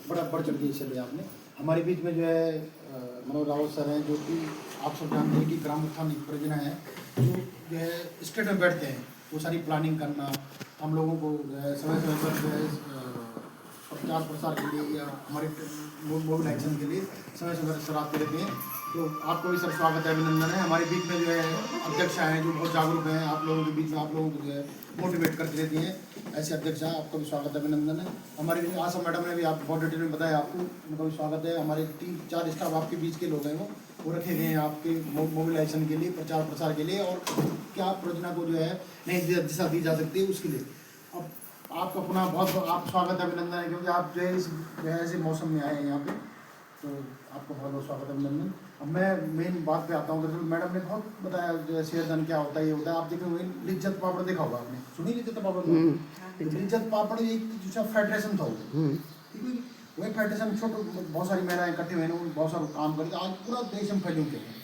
बड़ा बढ़ चढ़ के हिस्सा लिया आपने। हमारे बीच में जो है मनोज रावत सर हैं, जो कि आप सब जानते हैं कि ग्राम उत्थान परियोजना है, जो है स्टेट में बैठते हैं, वो सारी प्लानिंग करना, हम लोगों को समय समय पर जो है प्रचार प्रसार के लिए या हमारे मोबिलाइजेशन के लिए समय समय पर सर आते रहते हैं। तो आपको भी सर स्वागत है, अभिनंदन है। हमारे बीच में जो है अध्यक्षा हैं जो बहुत जागरूक हैं, आप लोगों के बीच में आप लोगों को जो है मोटिवेट करती रहती हैं, ऐसे अध्यक्षा आपका भी स्वागत है, अभिनंदन है। हमारे बीच आशा मैडम ने भी आप बहुत डिटेल में बताया आपको, उनका भी स्वागत है। हमारे 3-4 स्टाफ आपके बीच के लोग हैं, वो रखे गए हैं आपके मोबिलाइजेशन के लिए, प्रचार प्रसार के लिए, और क्या परियोजना को जो है नई दिशा दी जा सकती है उसके लिए। अब आपका पुनः बहुत आप स्वागत है, अभिनंदन है, क्योंकि आप जो है इस ऐसे मौसम में आए हैं यहाँ पे, तो आपका बहुत बहुत स्वागत है, अभिनंदन। अब मैं मेन बात पे आता हूँ। दरअसल मैडम ने बहुत बताया जो है शेयरधन क्या होता है, ये होता है। आप देखेंगे लिज्जत पापड़ देखा होगा आपने, सुनी लिज्जत पापड़? लिज्जत पापड़ एक जो फेडरेशन था वो, ठीक है, वही फेडरेशन छोटे बहुत सारी महिलाएं इकट्ठी हुई हैं, बहुत सारा काम करते, आज पूरा देश में फैले हुए हैं।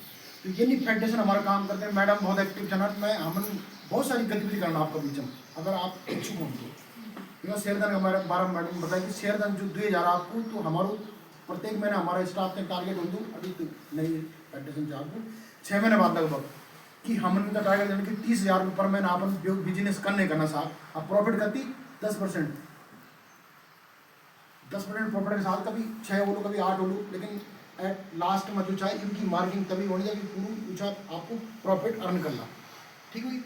तो ये नहीं फेडरेशन हमारा काम करते हैं, मैडम बहुत एक्टिव चैनल में, हम बहुत सारी गतिविधि करना आपका बीच में, अगर आप इच्छुक हों तो। शेयरधन हमारे बारह मैडम बताया कि शेयरधन जो 2000 आपको, तो हमारे प्रत्येक महीने हमारा स्टाफ ने टारगेट हो दूँ, अभी तो नई फेडरेशन से आपको 6 महीने बाद लगभग कि हमने का टारगेट देने की 30,000 रुपये पर महीना अपन बिजनेस करने करना साहब। अब प्रॉफिट करती 10% प्रॉफिट के साथ, कभी 6 बोलो कभी 8 बोलो, लेकिन एट लास्ट में जो चाहे इनकी मार्किंग तभी होनी चाहिए पूरी जो आपको प्रॉफिट अर्न करना, ठीक है।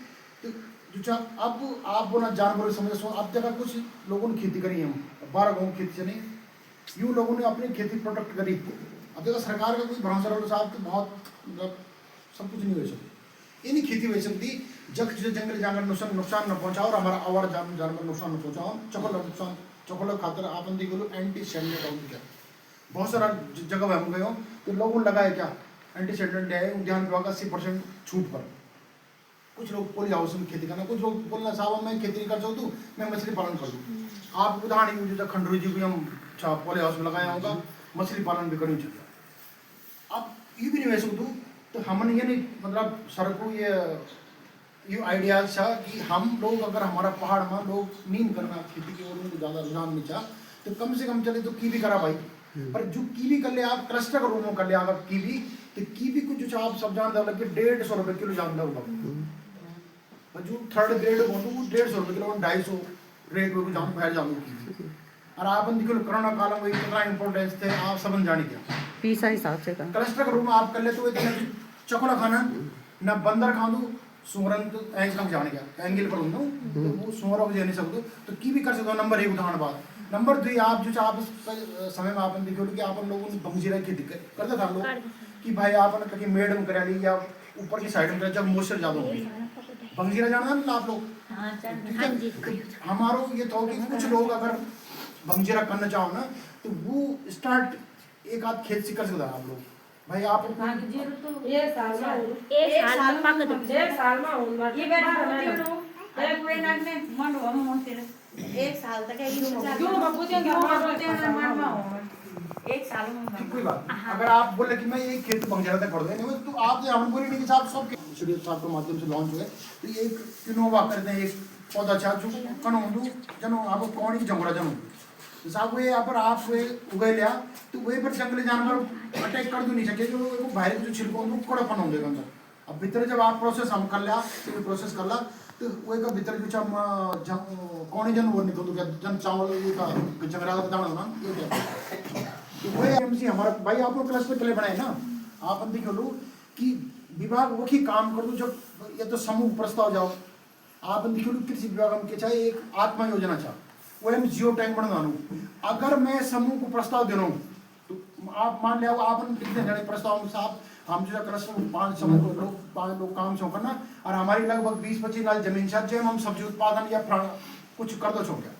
तो जो चाह अब आप बोला जानवर समझो, अब जगह कुछ लोगों ने खेती करी, हम 12 गाँव खेती चले, यूँ लोगों ने अपनी खेती प्रोडक्ट करी। अब देखो सरकार का कोई भरोसा रहो साहब, तो बहुत मतलब सब कुछ नहीं हो सकती, ये नहीं खेती हो सकती जब जंगल जानवर नुकसान न पहुँचाओ, और हमारा आवार जानवर नुकसान न पहुँचाओ, चौकल खातर आपन देख लो एंटी सेडमेंट आउट क्या बहुत सारा जगह हम गए हो, तो लोगों ने लगाए क्या एंटी सेडमेंट है, उद्यान विभाग 80% छूट पर। कुछ लोग पोली हाउस में खेती करना, कुछ लोग बोलना साहब मैं खेती नहीं कर सकूँ, मैं मछली पालन कर दूँ। आप उदाहरण यूज खंडूरी जी भी हम पोली हाउस में लगाया होगा, मछली पालन भी करनी चाहिए। अब ये भी नहीं वैसे दूँ, तो हमने ये नहीं मतलब सर को ये आइडिया था कि हम लोग अगर हमारा पहाड़ में लोग नींद करना खेती की ओर में ज़्यादा रुझान नहीं चाह, तो कम से कम चले तो कीवी करा भाई। पर जो कीवी कर ले आप क्लस्टर का रूम कर ले अगर कीवी, तो कीवी को जो आप सब जान लगे 150 रुपये किलो जान होगा, जो थर्ड ग्रेड हो वो 150 रुपये किलो, 250 रेट में जान बाहर जाऊँ कीवी। और आप देखो कोरोना काल में कितना इंपॉर्टेंस थे, आप समझ जाने क्या पीसा हिसाब से क्लस्टर का रूम आप कर ले, तो चकोला खाना ना बंदर खा दो सुमरन, तो ऐसा जाने क्या एंगल पर हूँ, तो वो सुमर हो नहीं सकते, तो की भी कर सकते हो। नंबर 1 उदाहरण बात। नंबर 2 आप जो आप समय में आप देखो कि आप लोगों ने भंगजीरा की दिक्कत करते था लोग कि भाई आप कहीं मेड में करा ली या ऊपर की साइड में, जब मॉइस्चर ज़्यादा होगी भंगजीरा जाना ना आप लोग, ठीक है। हमारो ये था कि कुछ लोग अगर भंगजीरा करना चाहो ना, तो वो स्टार्ट एक आध खेत से कर सकता आप लोग भाई। आप एक साल में पक दो, एक साल में ये बेटा एक महीना में मन हो हम तेरे एक साल तक है जो बाबूजी का मन में एक साल में ठीक कोई बात। अगर आप बोले कि मैं ये खेत भंगजीरा तक पढ़ गए नहीं, तो आप जो हम बोले नहीं कि साहब सब शेड्यूल साहब के माध्यम से लॉन्च हुए, तो ये एक किनोवा करते हैं, एक पौधा अच्छा जो कनो जनो आपको कौन ही जंगला जनो साहब वो यहाँ पर आप उगे लिया, तो वही पर जंगली जानवर अटैक कर दो नहीं सके, जो बाहर जो छिड़को उनको कड़पन हो जाएगा अंदर। अब भीतर जब आप प्रोसेस हम कर लिया, तो प्रोसेस कर ला, तो वही का भीतर जो कौन जन वो निकल गया जन चावल ये का जंगला का दाना ना ये क्या, तो वही एमसी हमारा भाई आप लोग क्लास पे चले बनाए ना, आप अंधी कर लो कि विभाग वो ही काम कर दो। जब ये तो समूह प्रस्ताव जाओ आप अंधी कर लो, कृषि विभाग हम के चाहे एक आत्मा योजना चाह वो हम जियो टैंक बनवानू, अगर मैं समूह को प्रस्ताव दे रहा हूँ, तो आप मान लिया आप प्रस्ताव साहब हम जो क्लस्टर 5 समूह लोग 5 लोग काम छो करना, और हमारी लगभग 20-25 लाख जमीन छा जो हम सब्जी उत्पादन या कुछ कर दो छो क्या,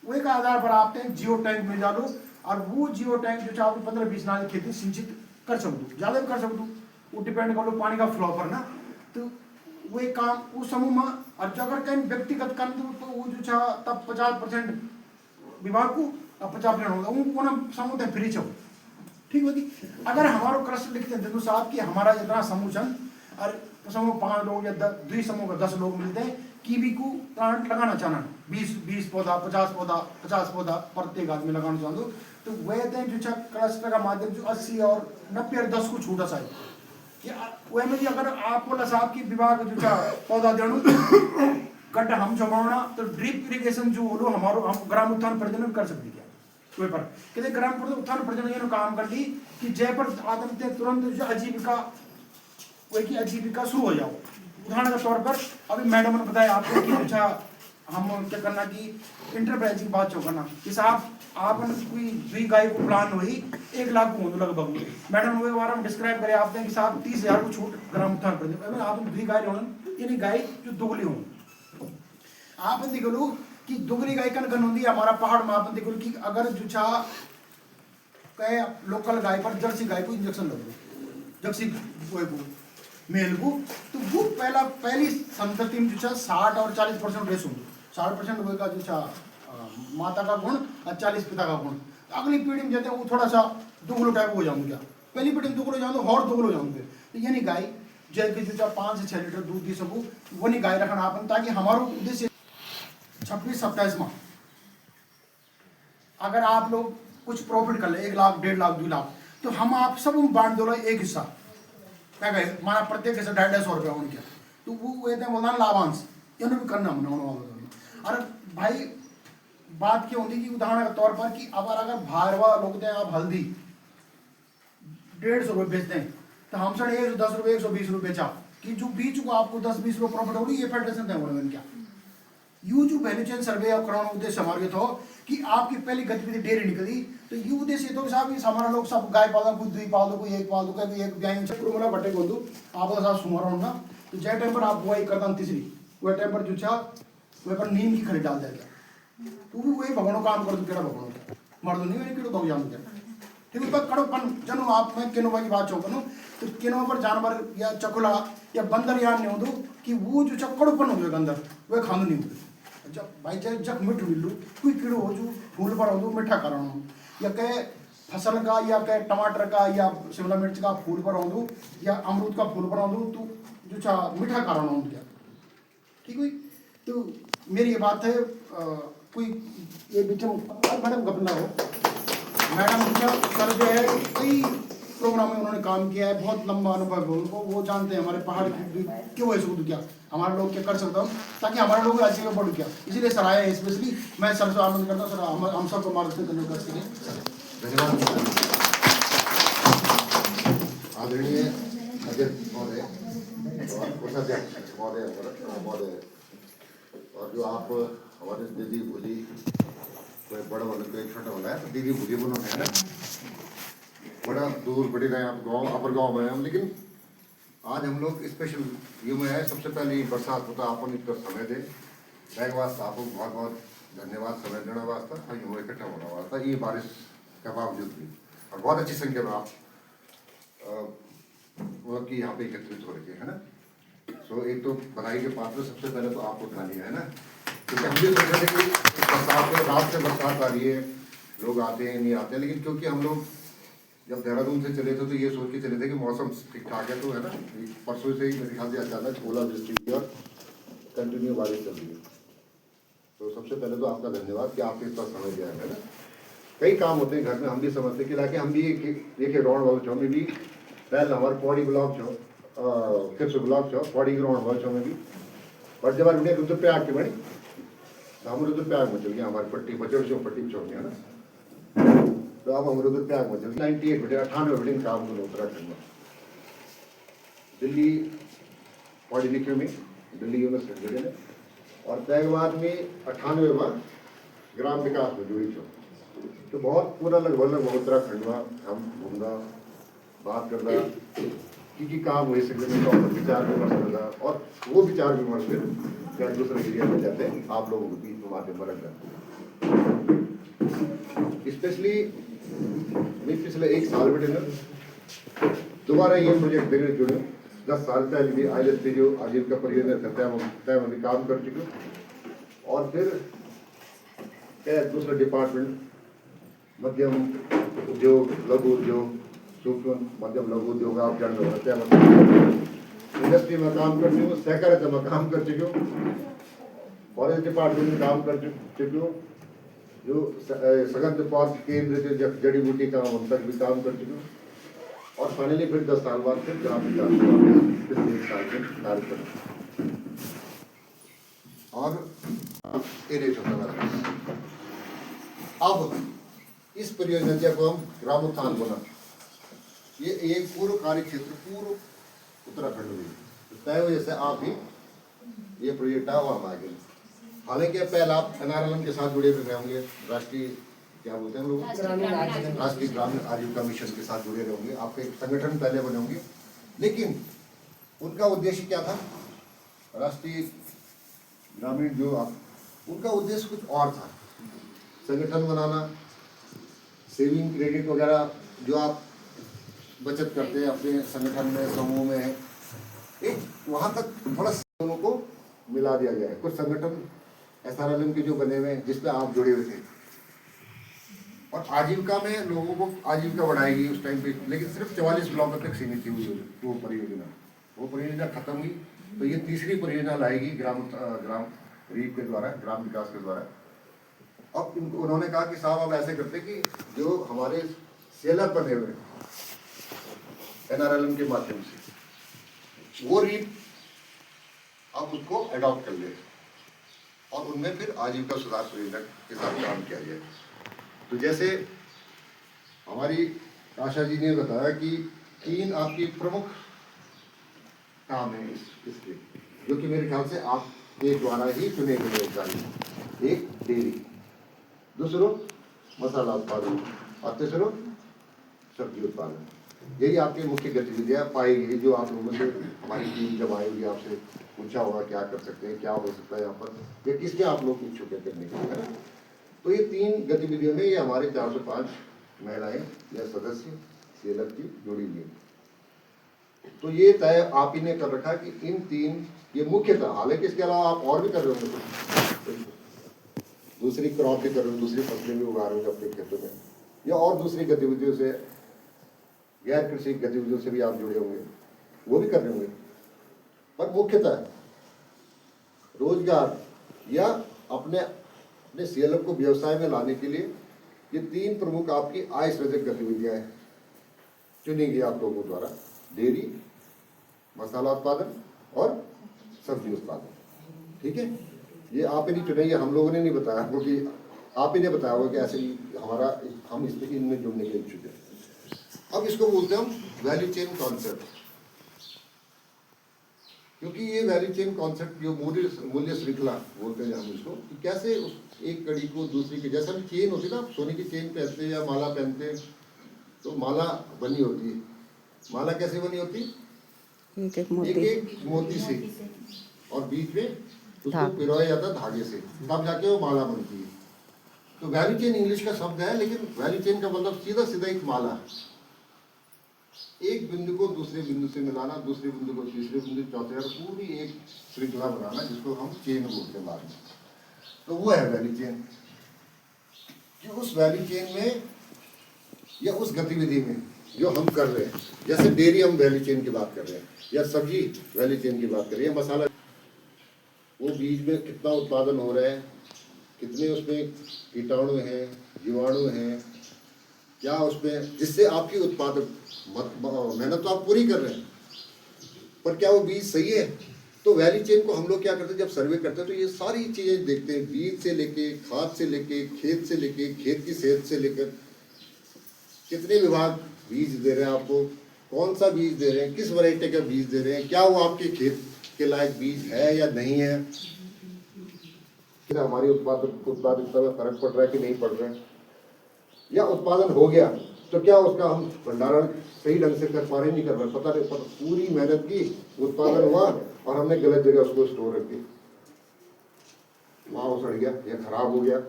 वही का आधार पर आप जियो टैंक में डालो, और वो जियो टैंक जो चाहो 15-20 लाख खेती सिंचित कर सकूँ, ज़्यादा भी कर सकूँ, वो डिपेंड कर लो पानी का फ्लो पर ना। तो वही काम उस समूह में, और अगर कहीं व्यक्तिगत कर दो तो वो जो चाह तब 50% विभाग को और 50% होगा उनको ना समूह तक फ्री चलो, ठीक होती। अगर हमारा कृष्ण लिखते हैं साहब कि हमारा जितना समूह चंद और समूह 5 लोग या 2 समूह का 10 लोग मिलते हैं कीवी को प्लांट लगाना चाहना, 20 पौधा 50 पौधा प्रत्येक आदमी लगाना चाहूँ तो वह जो क्लस्टर का माध्यम जो 80 और 90 और 10 को छूटा सा कि वह में अगर आप बोला साहब की विभाग जो पौधा देणु गड्ढा हम जमाना तो ड्रिप इरिगेशन जो बोलो हमारो हम ग्राम उत्थान प्रजनन कर सकते क्या वे पर कहते ग्राम उत्थान प्रजनन ये काम कर दी कि जय पर आदमी तुरंत जो आजीविका वही की आजीविका शुरू हो जाओ। उदाहरण के तौर पर अभी मैडम ने बताया आपको कि अच्छा हम क्या करना कि इंटरप्राइज की बात करना कि साहब आपने कोई 2 गाय को प्लान हुई 1 लाख को लगभग मैडम वो बारे में डिस्क्राइब करे आप कि साहब 30,000 को छूट ग्राम उत्थान प्रजनन आप 2 गाय यानी गाय जो दुगली हो आप देख लो कि दुगली गाय कन होती है हमारा पहाड़ में आप देख लो कि अगर जो छा कहे लोकल गाय पर जर्सी गाय को इंजेक्शन लग जर्सी को मेल को तो वो पहली संतति में जो 60 और 40% रेस होंगे 60% वो का जो माता का गुण और 40 पिता का गुण अगली पीढ़ी में जाते हैं वो थोड़ा सा दुगलो टाइप हो जाऊंगे क्या पहली पीढ़ी में दुगलो जाऊंगे और दुगलो जाऊंगे तो यानी गाय जैसे जो 5 से 6 लीटर दूध दी सकूँ वो नहीं गाय रखना आप ताकि हमारा उद्देश्य 26-27 माह अगर आप लोग कुछ प्रॉफिट कर ले 1 लाख 1.5 लाख 2 लाख तो हम आप सब बांट दो एक हिस्सा क्या कहे हमारा प्रत्येक हिस्सा 250 रुपया उनके तो वो ये बोलना लाभांश इन्होंने भी करना हमने अरे भाई बात क्या होती कि उदाहरण के तौर पर कि अगर भारवा लोग दें आप हल्दी 150 रुपये बेचते हैं तो हम सर 110 रुपये 120 रुपये बेचा कि जो बीच को आपको 10-20 रुपये प्रॉफिट होगी ये फेडरेशन दें क्या यू जो वैल्यू चेन सर्वे कराना उद्देश्य हमारे था कि आपकी पहली गतिविधि डेयरी निकली तो ये उद्देश्य तो साहब हमारा लोग सब गाय पाल कोई 2 पाल दो कोई 1 पाल दो कोई 1 गाय पूरा बटे को दो आप साहब सुमार होना तो जय टाइम पर आप वही करता तीसरी वह टाइम पर जो छा वह पर नीम की खरीद डाल देगा तो भी वही भगवानों काम कर दो केड़ा भगवान मर्द नहीं मैंने केड़ो भग जान क्या ठीक है पर कड़ोपन जनो आप मैं किनोवा की बात चौकनो तो किनोवा पर जानवर या चकुला या बंदर यार नहीं हो कि वो जो चकड़ोपन हो गया अंदर वह खांद नहीं हो जब भाई चाहे जब मिठू मिलू कोई कीड़ो हो जो फूल पर हो मीठा कराना हो या कहे फसल का या कहे टमाटर का या शिमला मिर्च का फूल पर हो या अमरूद का फूल पर हो तो जो चा मीठा कराना हो क्या ठीक हुई तो मेरी ये बात है कोई ये बीच मैडम घपला हो मैडम सर जो है कई प्रोग्राम में उन्होंने काम किया है बहुत लंबा अनुभव है उनको वो जानते हैं हमारे पहाड़ क्यों है सकूँ क्या हमारे लोग क्या कर सकता हूँ ताकि हमारे लोग आजीविका बढ़ क्या इसीलिए सर आए हैं स्पेशली मैं सर से आनंद करता हूँ सर हम सबको मार्गदर्शन करने कर सकें धन्यवाद आदरणीय अध्यक्ष महोदय और कोषाध्यक्ष महोदय और जो आप हमारे दीदी भूली कोई बड़ा वाला कोई छोटा वाला है तो दीदी भूली बोलो है ना बड़ा दूर बढ़ी रहे आप गाँव अपर गाँव में हम लेकिन आज हम लोग स्पेशल ये में है सबसे पहले बरसात होता अपन इतना समय दे बैग वास्ता आपको बहुत बहुत धन्यवाद समय देने वास्ता और ये इकट्ठा होने वास्ता ये बारिश का बावजूद भी और बहुत अच्छी संख्या में आप मतलब कि यहाँ पे एकत्रित हो रही है ना सो एक तो बधाई के पात्र सबसे पहले तो आपको उठा लिया है ना क्योंकि हम भी सोच रहे थे कि बरसात में रात से बरसात आ रही है लोग आते हैं नहीं आते हैं लेकिन क्योंकि हम लोग जब देहरादून से चले थे तो ये सोच के चले थे कि मौसम ठीक ठाक है तो है ना परसों से ही मेरे ख्याल से अचानक ओलावृष्टि हुई और कंटिन्यू बारिश चल रही है तो सबसे पहले तो आपका धन्यवाद कि आपने इतना समय दिया है ना कई काम होते हैं घर में हम भी समझते कि लाके हम भी एक राउंड वाले छो में भी पहले हमारे पौड़ी ब्लॉक छो फिर से ब्लॉक छो पौड़ी ग्राउंड वाले छो में भी और जब हमारे रुद्रप्रयाग के बड़ी हम रुद्रप्रयाग में चल गए हमारी पट्टी बचड़ छो पट्टी छोड़ गया ना तो अब हम रुद्रप्रयाग में चल 98 बटे 98 बटे काम करो उत्तराखंड में दिल्ली पॉलिटेक्निक में दिल्ली यूनिवर्सिटी में और तैगवाद में 98वां ग्राम विकास में जुड़ी छो तो बहुत पूरा लगभग उत्तराखंड में हम घूमना बात करना कि काम हुए सकते तो विचार विमर्श करना और वो विचार विमर्श फिर कहीं दूसरे एरिया में जाते हैं आप लोगों के बीच में आते बरक जाते स्पेशली मैं पिछले 1 साल बैठे ना दोबारा ये प्रोजेक्ट मेरे जुड़े 10 साल पहले भी ILSP जो आजीविका परियोजना तय में काम कर चुके और फिर दूसरा डिपार्टमेंट मध्यम उद्योग लघु उद्योग सूक्ष्म मध्यम लघु उद्योग आप जानते हो इंडस्ट्री में काम कर चुके सहकारिता में काम कर चुके फॉरेस्ट डिपार्टमेंट में काम कर चुके हो, जो सघन पौध केंद्र जो जड़ी बूटी काम उन तक भी काम कर चुके हो, और फाइनली फिर 10 साल बाद फिर ग्राम विकास में फिर 1 साल के कार्य करो और एरिया छोटा रहा। अब इस परियोजना को हम ग्राम उत्थान बना, ये एक पूर्व कार्य क्षेत्र पूर्व उत्तराखंड में तय हो, जैसे आप ही ये प्रोजेक्ट है वो हम आगे। हालांकि पहले आप NRLM के साथ जुड़े हुए होंगे, राष्ट्रीय क्या बोलते हैं हम लोग, राष्ट्रीय ग्रामीण आजीविका मिशन के साथ जुड़े रहेंगे, आपके एक संगठन पहले बने होंगे, लेकिन उनका उद्देश्य क्या था? राष्ट्रीय ग्रामीण जो आप, उनका उद्देश्य कुछ और था, संगठन बनाना, सेविंग क्रेडिट वगैरह जो आप बचत करते हैं अपने संगठन में, समूह में, एक वहाँ तक थोड़ा दोनों को मिला दिया गया है। कुछ संगठन SRLM के जो बने हुए हैं जिस पे आप जुड़े हुए थे, और आजीविका में लोगों को आजीविका बढ़ाएगी उस टाइम पे, लेकिन सिर्फ 44 ब्लॉकों तक सीमित थी वो परियोजना खत्म हुई। तो ये तीसरी परियोजना लाएगी ग्राम रीप के द्वारा, ग्राम विकास के द्वारा। अब उन्होंने कहा कि साहब अब ऐसे करते कि जो हमारे सेलर बने हुए NRLM के माध्यम से वो रीप अब उसको अडॉप्ट कर ले और उनमें फिर आजीविका सुधार परियोजना के साथ काम किया जाए। तो जैसे हमारी आशा जी ने बताया कि 3 आपकी प्रमुख काम है इसके, जो कि मेरे ख्याल से आपके द्वारा ही चुने गए अधिकारी। एक डेयरी, दूसरो मसाला उत्पादन और तीसरो सब्जी उत्पादन। यही आपकी मुख्य गतिविधियाँ पाई गई, जो आप लोगों से हमारी टीम जब आई हुई आपसे पूछा होगा क्या कर सकते हैं, क्या हो सकता है यहाँ पर, या किसके आप लोग इच्छुक है करने के लिए, है ना। तो ये 3 गतिविधियों में ये हमारे 405 महिलाएं या सदस्य सेलर की जुड़ी हुई है। तो ये तय आप ही ने कर रखा कि इन 3 ये मुख्यतः, हालांकि इसके अलावा आप और भी कर रहे होंगे, दूसरी क्रॉप भी कर रहे हो, दूसरी फसलें भी उगा रहे हो अपने खेतों में, या और दूसरी गतिविधियों से, गैर कृषि गतिविधियों से भी आप जुड़े होंगे, वो भी कर रहे होंगे। पर मुख्यतः रोजगार या अपने सेलर को व्यवसाय में लाने के लिए ये 3 प्रमुख आपकी आय सृजक गतिविधियां हैं, चुनी गई आप लोगों द्वारा। डेयरी, मसाला उत्पादन और सब्जी उत्पादन। ठीक है, ये आप ही नहीं चुने, ये हम लोगों ने नहीं बताया, क्योंकि आप ही ने बताया होगा कि ऐसे ही हम इनमें जुड़ने के इच्छुक हैं। अब इसको बोलते हैं हम वैल्यू चेन कॉन्सेप्ट, क्योंकि ये वैल्यू चेन कॉन्सेप्ट जो मूल्य श्रृंखला बोलते हैं हम इसको, कि कैसे उस एक कड़ी को दूसरी की, जैसा भी चेन होती है ना, सोने की चेन पहनते हैं या माला पहनते हैं, तो माला बनी होती है, माला कैसे बनी होती है? एक मोती से, और बीच में उसको पिरोया जाता है धागे से, तब जाके वो माला बनती है। तो वैल्यू चेन इंग्लिश का शब्द है, लेकिन वैल्यू चेन का मतलब सीधा सीधा एक माला, एक बिंदु को दूसरे बिंदु से मिलाना, दूसरे बिंदु को तीसरे बिंदु, चौथे, और पूरी एक श्रृंखला बनाना, जिसको हम चेन बोलते हैं बाद में। तो वो है वैल्यू चेन। कि उस वैल्यू चेन में या उस गतिविधि में जो हम कर रहे हैं, जैसे डेयरी हम वैल्यू चेन की बात कर रहे हैं, या सब्जी वैल्यू चेन की बात कर रहे हैं, मसाला, वो बीज में कितना उत्पादन हो रहा है, कितने उसमें कीटाणु हैं, जीवाणु हैं, क्या उसमें, जिससे आपकी उत्पादक मेहनत तो आप पूरी कर रहे हैं, पर क्या वो बीज सही है? तो वैल्यू चेन को हम लोग क्या करते हैं, जब सर्वे करते हैं तो ये सारी चीजें देखते हैं, बीज से लेके, खाद से लेके, खेत से लेके, खेत की सेहत से लेकर, कितने विभाग बीज दे रहे हैं आपको, कौन सा बीज दे रहे हैं, किस वैरायटी का बीज दे रहे हैं, क्या वो आपके खेत के लायक बीज है या नहीं है, हमारी उत्पादकता में फर्क पड़ रहा है कि नहीं पड़ रहा है, या उत्पादन हो गया तो क्या उसका हम भंडारण सही ढंग से कर पा रहे, नहीं कर रहे, पता नहीं, पूरी मेहनत की, उत्पादन हुआ और हमने गलत जगह उसको स्टोर रख दी, वहाँ वो सड़ गया या खराब हो गया,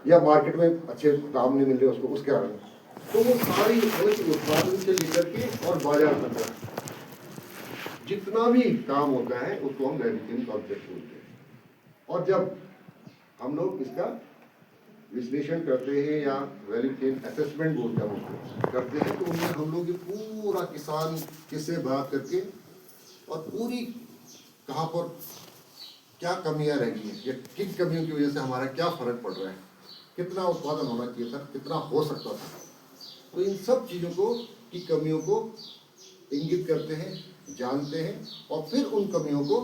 या मार्केट में अच्छे दाम नहीं मिल रहे उसको, उसके कारण। तो वो सारी उत्पादन से लेकर के और बाजार तक जितना भी काम होता है उसको हम वैल्यू चेन कॉन्सेप्ट बोलते हैं। और जब हम लोग इसका विश्लेषण करते हैं या वैल्यू चेन असेसमेंट बोलते हैं उसको करते हैं, तो उनमें हम लोग पूरा किसान किससे बात करके और पूरी कहाँ पर क्या कमियां रह गई हैं, या किन कमियों की वजह से हमारा क्या फर्क पड़ रहा है, कितना उत्पादन होना चाहिए था, कितना हो सकता था। तो इन सब चीज़ों को की कमियों को इंगित करते हैं, जानते हैं और फिर उन कमियों को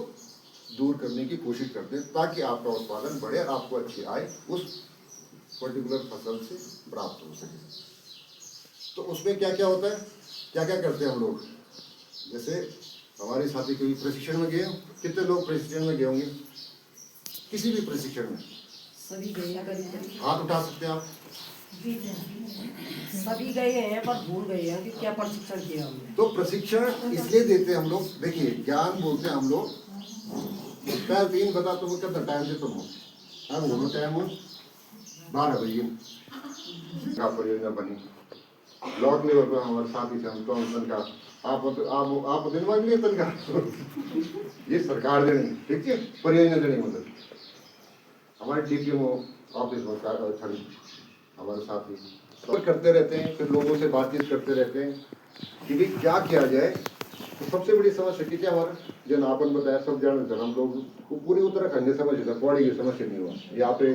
दूर करने की कोशिश करते हैं ताकि आपका उत्पादन बढ़े, आपको अच्छी आय उस पर्टिकुलर फसल से प्राप्त हो सके। तो उसमें क्या क्या होता है, क्या क्या करते हैं हम लोग। जैसे हमारे साथी कोई प्रशिक्षण में गए, कितने लोग प्रशिक्षण में गए होंगे, किसी भी प्रशिक्षण में सभी गए हैं, करीब हाथ उठा सकते हैं आप। सभी गए हैं पर भूल गए हैं कि क्या प्रशिक्षण किया हमने। तो प्रशिक्षण इसलिए देते हैं हम लोग, देखिए ज्ञान बोलते हैं हम लोग, पहले 3 बता तुमको कितना टाइम दे तुम, अब दोनों टाइम हो 12 बजे का परियोजना बनी ब्लॉक लेवल पर हमारे साथी से हम तो का आप दिन मांग लिए तनखा ये सरकार देनी, ठीक है, परियोजना देनी, मतलब हमारे डीपीएमओ ऑफिस में खड़ी हमारे साथी सब करते रहते हैं, फिर लोगों से बातचीत करते रहते हैं कि भाई क्या किया जाए। तो सबसे बड़ी समस्या की क्या, हमारा जन आपन बताया सब जानते हैं, हम लोग को पूरी उत्तराखंड की समस्या था, पौड़ी की समस्या नहीं हुआ, यहाँ पे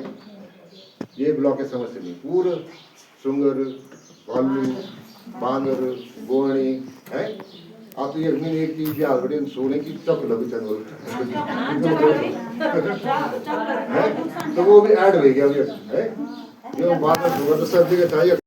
ये ब्लॉक की समस्या नहीं, पूरा सुंगर भालू बांदर गोणी है। आप तो ये एक चीज भी आगे सोने की चक लगी चल तो वो भी ऐड हो गया अभी है, ये बात होगा तो सब जगह चाहिए।